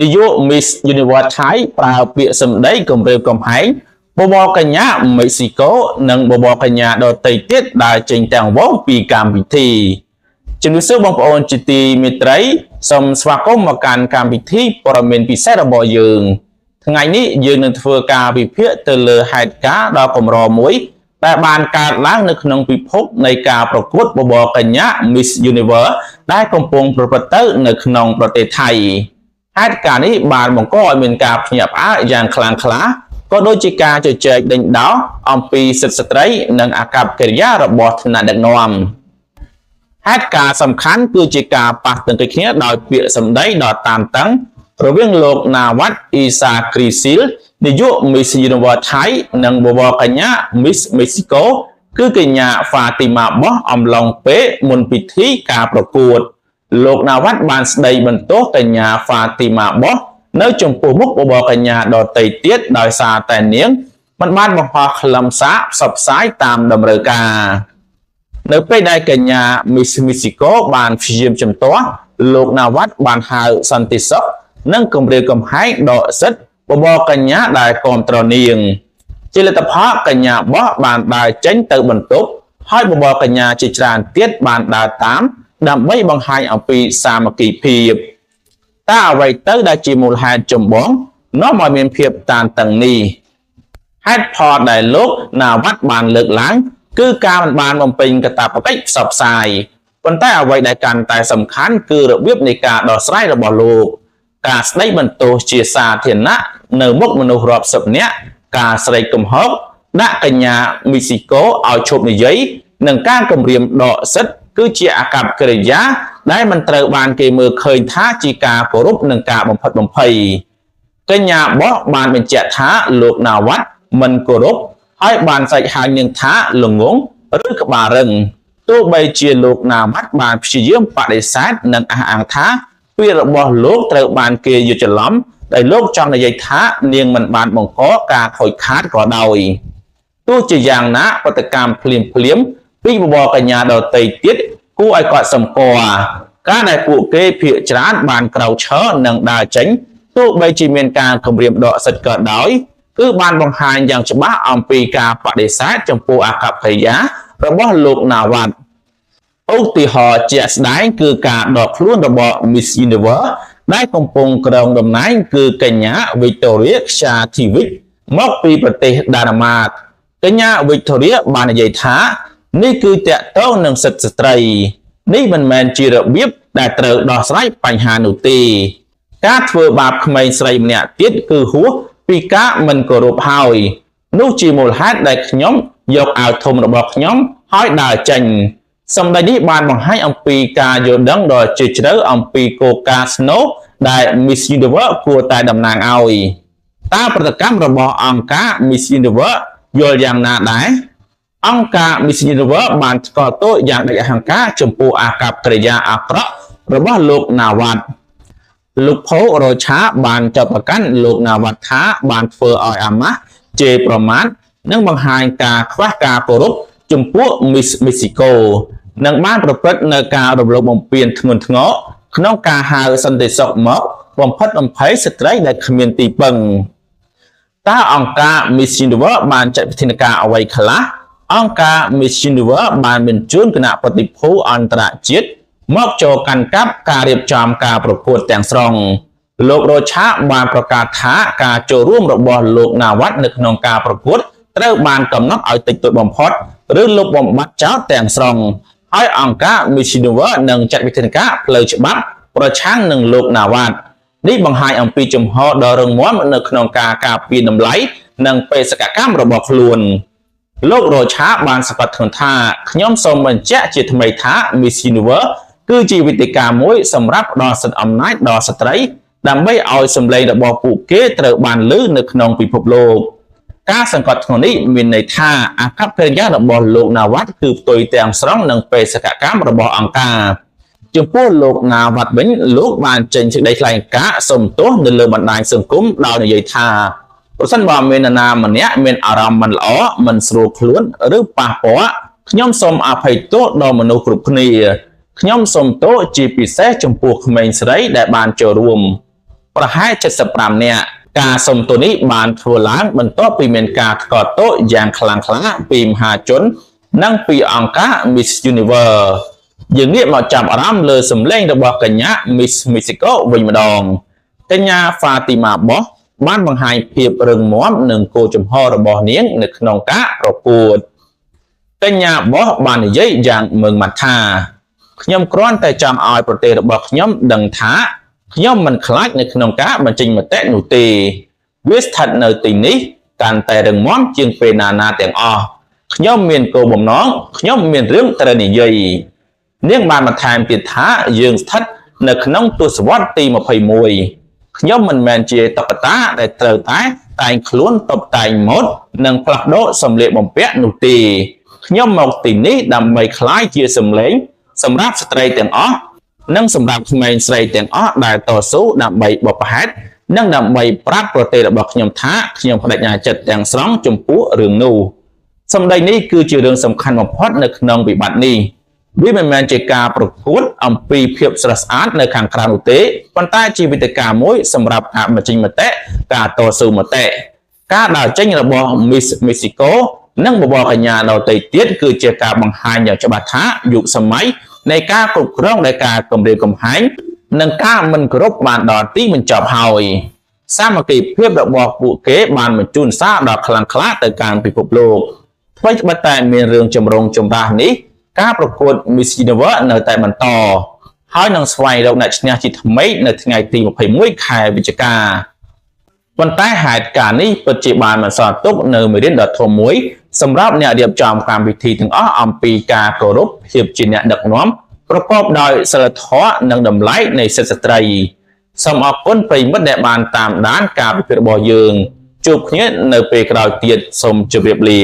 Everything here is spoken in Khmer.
នាយក Miss Universe ថៃប្រើពាក្យសម្ដីគំរាមកំហែងបបរកញ្ញាមិចស៊ីកូនិងបបរកញ្ញាដទៃទៀតដែលចេញទាំងវងពីកម្មវិធីជំរាបសួរបងប្អូនជាទីមេត្រីសូមស្វាគមន៍មកកាន់កម្មវិធីព័ត៌មានពិសេសរបស់យើងថ្ងៃនេះយើងនឹងធ្វើការវិភាគទៅលើហេតុការណ៍ដ៏កម្រមួយដែលបានកើតឡើងនៅក្នុងពិភពនៃការប្រកួតបបរកញ្ញា Miss Universe ដែលកំពុងប្រព្រឹត្តទៅនៅក្នុងប្រទេសថៃហេតុការណ៍នេះបានបង្កឲ្យមានការភ្ញាក់ផ្អើលយ៉ាងខ្លាំងក្លាក៏ដូចជាការជជែកដេញដោលអំពីសិទ្ធិស្ត្រីនិងអាកប្បកិរិយារបស់ថ្នាក់ដឹកនាំហេតុការណ៍សំខាន់គឺជាការប៉ះទង្គិចគ្នាដោយពាក្យសម្ដីដ៏តានតឹងរវាងលោកណាវ៉ាត់អ៊ីសាគ្រីស៊ីលនាយក Miss Universe ថៃនិងបបរកញ្ញា Miss Mexico គឺកញ្ញាហ្វាទីម៉ាបោះអំឡុងពេលមុនពិធីការប្រកួតលោកណាវ៉ាត់បានស្ដីបន្ទោសកញ្ញាហ្វាទីម៉ាបោះនៅចំពោះមុខបបរកញ្ញាដទៃទៀតដោយសារតែនាងមិនបានបង្ហោះខ្លឹមសារផ្សព្វផ្សាយតាមតម្រូវការនៅពេលដែលកញ្ញា Miss Mexico បានព្យាយាមជំទាស់លោកណាវ៉ាត់បានហៅសន្តិសុខនិងគម្រាមកំហែងដកសិទ្ធិបបរកញ្ញាដែលគាំទ្រនាងជាលទ្ធផលកញ្ញាបោះបានដើរចេញទៅបន្ទប់ហើយបបរកញ្ញាជាច្រើនទៀតបានដើរតាមដើម្បីបង្ហាញអំពីសាមគ្គីភាពតើអ្វីទៅដែលជាមូលហេតុចម្បងនាំឲ្យមានភាពតានតឹងនេះហេតុផលដែលលោកណាវ៉ាត់បានលើកឡើងគឺការមិនបានបំពេញកាតព្វកិច្ចផ្សព្វផ្សាយប៉ុន្តែអ្វីដែលកាន់តែសំខាន់គឺរបៀបនៃការដោះស្រាយរបស់លោកការស្ដីបន្ទោសជាសាធារណៈនៅមុខមនុស្សរាប់សិបនាក់ការស្រែកកំហុសដាក់កញ្ញាមីស៊ីកូឲ្យឈប់និយាយនិងការគំរាមដកសិទ្ធិគឺជាអាកប្បកិរិយាដែលមិនត្រូវបានគេមើលឃើញថាជាការគោរពនិងការបំផិតបំភ័យកញ្ញាបោះបានបញ្ជាក់ថាលោកណាវ៉ាត់មិនគោរពហើយបានសាច់ហៅនាងថាល្ងងឬក្បាលរឹងទោះបីជាលោកណាវ៉ាត់បានព្យាយាមបដិសេធនិងអះអាងថាពាក្យរបស់លោកត្រូវបានគេយល់ច្រឡំដែលលោកចង់និយាយថានាងមិនបានបង្កការខូចខាតក៏ដោយទោះជាយ៉ាងណាប្រតិកម្មភ្លាមពីបបរកញ្ញាដទៃទៀតគួរឲ្យកត់សម្គាល់ការដែលពួកគេភាកច្រើនបានក្រោកឈរនិងដើរចេញទោះបីជាមានការគំរាមដកសិទ្ធិក៏ដោយគឺបានបង្ហាញយ៉ាងច្បាស់អំពីការបដិសេធចំពោះអាកប្បកិរិយារបស់លោកណាវ៉ាត់ឧទាហរណ៍ជាក់ស្ដែងគឺការដកខ្លួនរបស់ Miss Universe ដែលកំពុងក្រោមតំណែងគឺកញ្ញា Victoria Kshativich មកពីប្រទេសដាណឺម៉ាកកញ្ញា Victoria បាននិយាយថានេះគឺតាក់ទងនឹងសិទ្ធិស្ត្រីនេះមិនមែនជារបៀបដែលត្រូវដោះស្រាយបញ្ហានោះទេការធ្វើបាបក្មេងស្រីម្នាក់ទៀតគឺហួសពីការមិនគោរពហើយនោះជាមូលហេតុដែលខ្ញុំយកអាវធំរបស់ខ្ញុំហើយដើរចេញសម្ដីនេះបានបង្ហាញអំពីការយល់ដឹងដ៏ជ្រាលជ្រៅអំពីគោលការណ៍ស្នូលដែល Miss Universe គួរតែតំណាងឲ្យតើប្រតិកម្មរបស់អង្គការ Miss Universe យល់យ៉ាងណាដែរអង្គការ Miss Universe បានស្គាល់ទោសយ៉ាងដាច់អហង្ការចំពោះអាកប្បកិរិយាអាក្រក់របស់លោកណាវ៉ាត់លោកផូរ៉ូឆាបានចាប់ប្រកាន់លោកណាវ៉ាត់ថាបានធ្វើឲ្យអាម៉ាស់ជេរប្រមាថនិងបង្ហាញការខ្វះការគោរពចំពោះ Miss Mexico និងបានប្រព្រឹត្តនៅការរំលោភបំពានធ្ងន់ធ្ងរក្នុងការហៅសន្តិសុខមកបំផិតបំភ័យស្ត្រីដែលគ្មានទីពឹងតើអង្គការ Miss Universe បានចាត់វិធានការអ្វីខ្លះអង្គការ Miss Universe បានបញ្ជូនគណៈប្រតិភូអន្តរជាតិមកចូលកាន់កាប់ការរៀបចំការប្រកួតទាំងស្រុងលោករ៉ូឆាបានប្រកាសថាការចូលរួមរបស់លោកណាវ៉ាត់នៅក្នុងការប្រកួតត្រូវបានកំណត់ឲ្យតិចតួចបំផុតឬលុបបំបាត់ចោលទាំងស្រុងហើយអង្គការ Miss Universe នឹងចាត់វិធានការផ្លូវច្បាប់ប្រឆាំងនឹងលោកណាវ៉ាត់នេះបង្ហាញអំពីជំហរដ៏រឹងមាំនៅក្នុងការការពារតម្លៃនិងបេសកកម្មរបស់ខ្លួនលោករ៉ូឆាបានសង្កត់ធ្ងន់ថាខ្ញុំសូមបញ្ជាក់ជាថ្មីថា Miss Universe គឺជាវិធីការមួយសម្រាប់ផ្ដល់សិទ្ធិអំណាចដល់ស្ត្រីដើម្បីឲ្យសម្លេងរបស់ពួកគេត្រូវបានឮនៅក្នុងពិភពលោកការសង្កត់ធ្ងន់នេះមានន័យថាអាកប្បកិរិយារបស់លោកណាវ៉ាត់គឺផ្ទុយទាំងស្រុងនឹងបេសកកម្មរបស់អង្គការចំពោះលោកណាវ៉ាត់វិញលោកបានចេញសេចក្តីថ្លែងការណ៍សុំទោសនៅលើបណ្ដាញសង្គមដោយនិយាយថាប្រសិនបើមាននរណាម្នាក់មានអារម្មណ៍មិនល្អមិនស្រួលខ្លួនឬប៉ះពាល់ខ្ញុំសូមអភ័យទោសដល់មនុស្សគ្រប់គ្នាខ្ញុំសូមទោសជាពិសេសចំពោះក្មេងស្រីដែលបានចូលរួម ប្រហែល75នាក់ការសុំទោសនេះបានធ្វើឡើងបន្ទាប់ពីមានការថ្កោលទោសយ៉ាងខ្លាំងក្លាពីមហាជននិងពីអង្គការ Miss Universe យើងងាកមកចាប់អារម្មណ៍លើសម្លេងរបស់កញ្ញា Miss Mexico វិញម្ដងកញ្ញា Fatima Bosch បានបង្ហាញភាពរឹងមាំនិងគោលចំហរបស់នាងនៅក្នុងការប្រកួតកញ្ញា Bosch បាននិយាយយ៉ាងម៉ឺងម៉ាត់ថាខ្ញុំគ្រាន់តែចង់ឲ្យប្រទេសរបស់ខ្ញុំដឹងថាខ្ញុំមិនខ្លាចនៅក្នុងការបញ្ចេញមតិនោះទេវាស្ថិតនៅទីនេះកាន់តែរឹងមាំជាងពេលណាទាំងអស់ខ្ញុំមានគោលបំណងខ្ញុំមានរឿងត្រូវនិយាយនាងបានបន្ថែមទៀតថាយើងស្ថិតនៅក្នុងទសវត្សរ៍ទី21ខ្ញុំមិនមែនជាតុក្កតាដែលត្រូវតែងខ្លួនតុបតែងម៉ូដនិងផ្លាស់ប្ដូរសម្លៀកបំពាក់នោះទេខ្ញុំមកទីនេះដើម្បីក្លាយជាសម្លេងសម្រាប់ស្ត្រីទាំងអស់និងសម្រាប់ក្មេងស្រីទាំងអស់ដែលតស៊ូដើម្បីបបផែតនិងដើម្បីប្រាប់ប្រទេសរបស់ខ្ញុំថាខ្ញុំបដិញ្ញាចិត្តទាំងស្រុងចំពោះរឿងនោះសម្ដីនេះគឺជារឿងសំខាន់បំផុតនៅក្នុងវិបត្តិនេះវាមិនមែនជាការប្រកួតអំពីភាពស្រស់ស្អាតនៅខាងក្រៅនោះទេប៉ុន្តែជាវេទិកាមួយសម្រាប់ការបញ្ចេញមតិការតស៊ូមតិការដើរចេញរបស់ Miss Mexico និងបបរកញ្ញាដទៃទៀតគឺជាការបង្ហាញយ៉ាងច្បាស់ថាយុគសម័យនៃការគ្រប់គ្រងដោយការគំរាមកំហែងនិងការមិនគោរពបានដល់ទីបញ្ចប់ហើយសាមគ្គីភាពរបស់ពួកគេបានបញ្ជូនសារដ៏ខ្លាំងក្លាទៅកាន់ពិភពលោកថ្មីត្បិតតែមានរឿងចម្រូងចម្រាសនេះការប្រកួត Miss Universe នៅតែបន្តហើយនឹងស្វែងរកអ្នកឈ្នះជាថ្មីនៅថ្ងៃទី21ខែវិច្ឆិកាប៉ុន្តែហេតុការណ៍នេះពិតជាបានបន្សល់ទុកនៅមេរៀនដ៏ធំមួយសម្រាប់អ្នករៀបចំកម្មវិធីទាំងអស់អំពីការគោរពភាពជាអ្នកដឹកនាំប្រកបដោយសីលធម៌និងតម្លៃនៃសិទ្ធិស្ត្រីសូមអរគុណប្រិយមិត្តដែលបានតាមដានការវិភាគរបស់យើងជួបគ្នានៅពេលក្រោយទៀតសូមជម្រាបលា